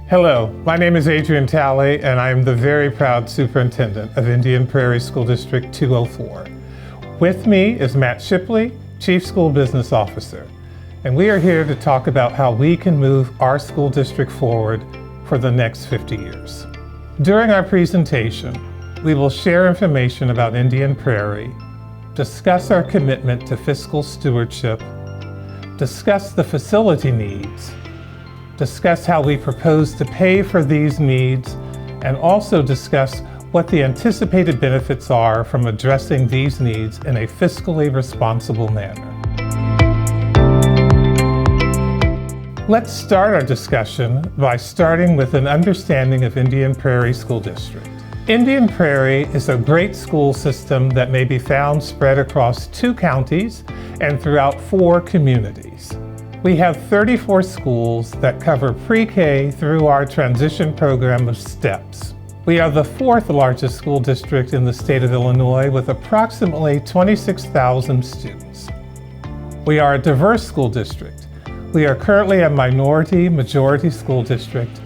Hello, my name is Adrian Talley, and I am the very proud superintendent of Indian Prairie School District 204. With me is Matt Shipley, Chief School Business Officer, and we are here to talk about how we can move our school district forward for the next 50 years. During our presentation, we will share information about Indian Prairie, discuss our commitment to fiscal stewardship, discuss the facility needs, discuss how we propose to pay for these needs, and also discuss what the anticipated benefits are from addressing these needs in a fiscally responsible manner. Let's start our discussion by starting with an understanding of Indian Prairie School District. Indian Prairie is a great school system that may be found spread across 2 counties and throughout 4 communities. We have 34 schools that cover pre-K through our transition program of STEPS. We are the 4th largest school district in the state of Illinois with approximately 26,000 students. We are a diverse school district. We are currently a minority-majority school district,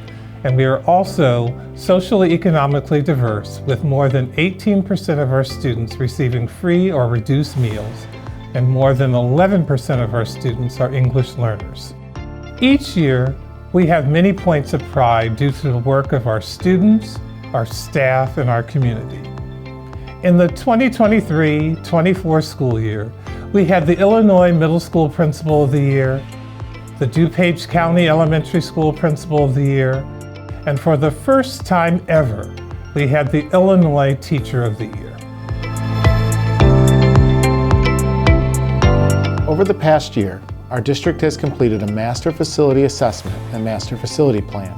and we are also socially economically diverse with more than 18% of our students receiving free or reduced meals, and more than 11% of our students are English learners. Each year, we have many points of pride due to the work of our students, our staff, and our community. In the 2023-24 school year, we had the Illinois Middle School Principal of the Year, the DuPage County Elementary School Principal of the Year, and for the first time ever, we had the Illinois Teacher of the Year. Over the past year, our district has completed a master facility assessment and master facility plan.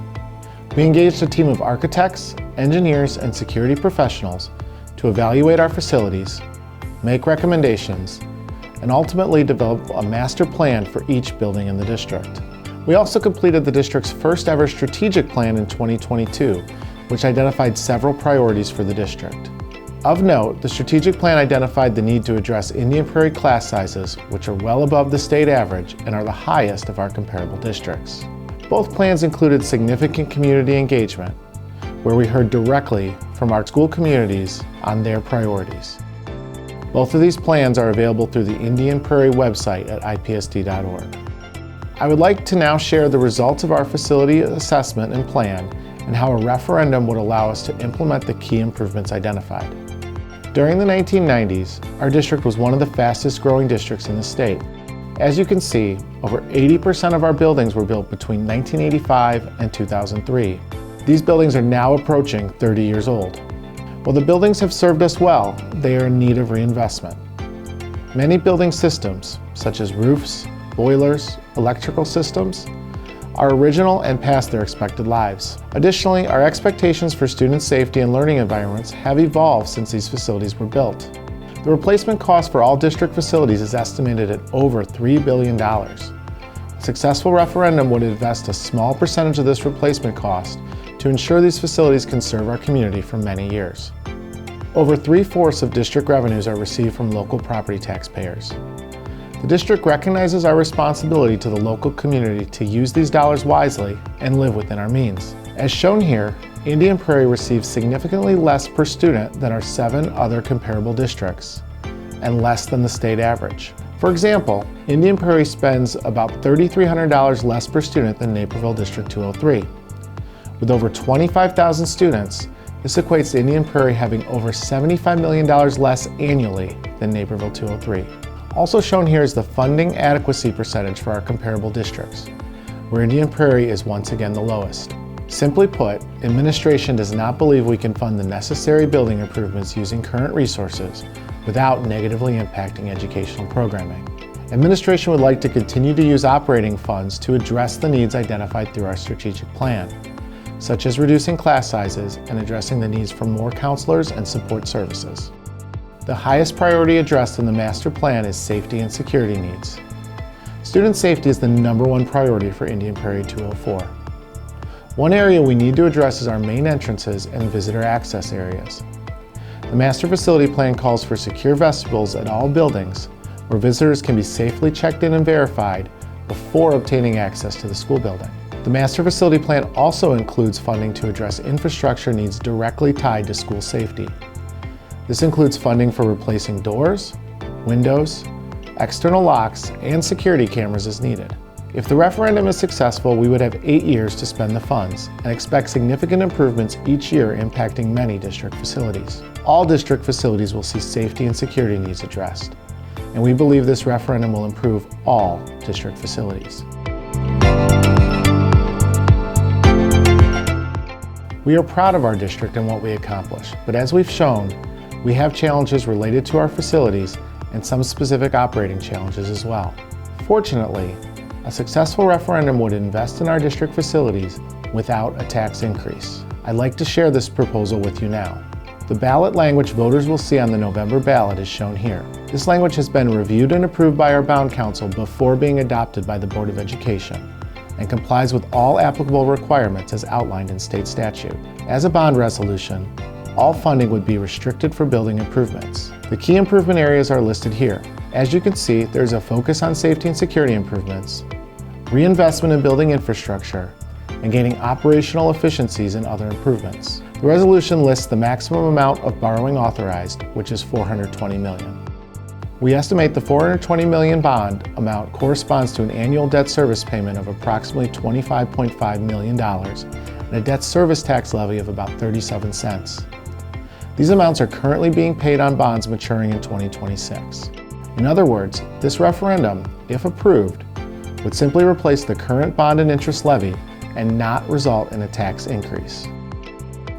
We engaged a team of architects, engineers, and security professionals to evaluate our facilities, make recommendations, and ultimately develop a master plan for each building in the district. We also completed the district's first ever strategic plan in 2022, which identified several priorities for the district. Of note, the strategic plan identified the need to address Indian Prairie class sizes, which are well above the state average and are the highest of our comparable districts. Both plans included significant community engagement, where we heard directly from our school communities on their priorities. Both of these plans are available through the Indian Prairie website at ipsd.org. I would like to now share the results of our facility assessment and plan and how a referendum would allow us to implement the key improvements identified. During the 1990s, our district was one of the fastest growing districts in the state. As you can see, over 80% of our buildings were built between 1985 and 2003. These buildings are now approaching 30 years old. While the buildings have served us well, they are in need of reinvestment. Many building systems, such as roofs, boilers, electrical systems, are original and past their expected lives. Additionally, our expectations for student safety and learning environments have evolved since these facilities were built. The replacement cost for all district facilities is estimated at over $3 billion. A successful referendum would invest a small percentage of this replacement cost to ensure these facilities can serve our community for many years. Over 3/4 of district revenues are received from local property taxpayers. The district recognizes our responsibility to the local community to use these dollars wisely and live within our means. As shown here, Indian Prairie receives significantly less per student than our 7 other comparable districts, and less than the state average. For example, Indian Prairie spends about $3,300 less per student than Naperville District 203. With over 25,000 students, this equates to Indian Prairie having over $75 million less annually than Naperville 203. Also shown here is the funding adequacy percentage for our comparable districts, where Indian Prairie is once again the lowest. Simply put, administration does not believe we can fund the necessary building improvements using current resources without negatively impacting educational programming. Administration would like to continue to use operating funds to address the needs identified through our strategic plan, such as reducing class sizes and addressing the needs for more counselors and support services. The highest priority addressed in the master plan is safety and security needs. Student safety is the #1 priority for Indian Prairie 204. One area we need to address is our main entrances and visitor access areas. The master facility plan calls for secure vestibules at all buildings where visitors can be safely checked in and verified before obtaining access to the school building. The Master Facility Plan also includes funding to address infrastructure needs directly tied to school safety. This includes funding for replacing doors, windows, external locks, and security cameras as needed. If the referendum is successful, we would have 8 years to spend the funds and expect significant improvements each year impacting many district facilities. All district facilities will see safety and security needs addressed, and we believe this referendum will improve all district facilities. We are proud of our district and what we accomplish, but as we've shown, we have challenges related to our facilities and some specific operating challenges as well. Fortunately, a successful referendum would invest in our district facilities without a tax increase. I'd like to share this proposal with you now. The ballot language voters will see on the November ballot is shown here. This language has been reviewed and approved by our Bond Council before being adopted by the Board of Education and complies with all applicable requirements as outlined in state statute. As a bond resolution, all funding would be restricted for building improvements. The key improvement areas are listed here. As you can see, there's a focus on safety and security improvements, reinvestment in building infrastructure, and gaining operational efficiencies and other improvements. The resolution lists the maximum amount of borrowing authorized, which is $420 million. We estimate the $420 million bond amount corresponds to an annual debt service payment of approximately $25.5 million and a debt service tax levy of about 37 cents. These amounts are currently being paid on bonds maturing in 2026. In other words, this referendum, if approved, would simply replace the current bond and interest levy and not result in a tax increase.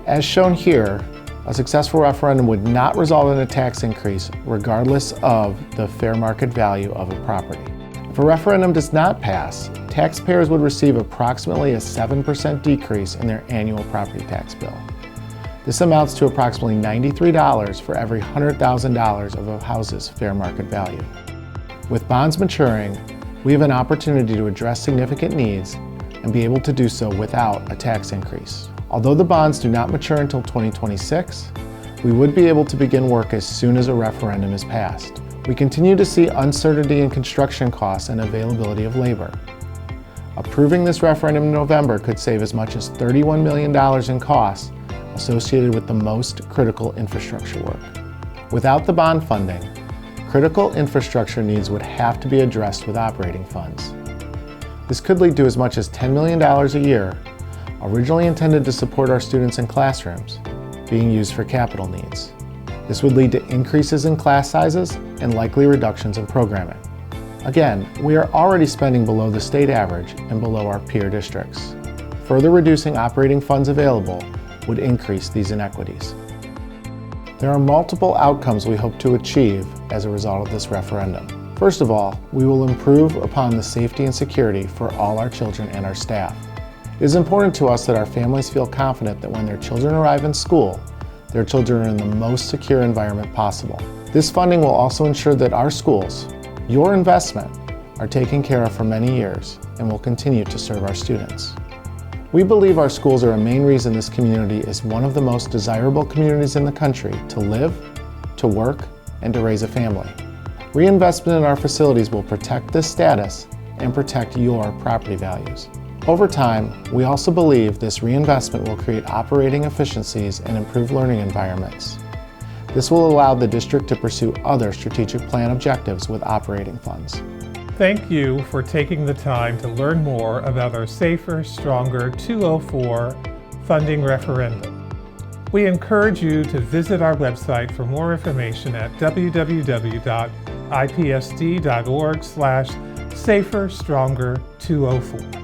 As shown here, a successful referendum would not result in a tax increase regardless of the fair market value of a property. If a referendum does not pass, taxpayers would receive approximately a 7% decrease in their annual property tax bill. This amounts to approximately $93 for every $100,000 of a house's fair market value. With bonds maturing, we have an opportunity to address significant needs and be able to do so without a tax increase. Although the bonds do not mature until 2026, we would be able to begin work as soon as a referendum is passed. We continue to see uncertainty in construction costs and availability of labor. Approving this referendum in November could save as much as $31 million in costs associated with the most critical infrastructure work. Without the bond funding, critical infrastructure needs would have to be addressed with operating funds. This could lead to as much as $10 million a year, originally intended to support our students in classrooms, being used for capital needs. This would lead to increases in class sizes and likely reductions in programming. Again, we are already spending below the state average and below our peer districts. Further reducing operating funds available would increase these inequities. There are multiple outcomes we hope to achieve as a result of this referendum. First of all, we will improve upon the safety and security for all our children and our staff. It is important to us that our families feel confident that when their children arrive in school, their children are in the most secure environment possible. This funding will also ensure that our schools, your investment, are taken care of for many years and will continue to serve our students. We believe our schools are a main reason this community is one of the most desirable communities in the country to live, to work, and to raise a family. Reinvestment in our facilities will protect this status and protect your property values. Over time, we also believe this reinvestment will create operating efficiencies and improve learning environments. This will allow the district to pursue other strategic plan objectives with operating funds. Thank you for taking the time to learn more about our Safer, Stronger 204 funding referendum. We encourage you to visit our website for more information at www.ipsd.org/SaferStronger204.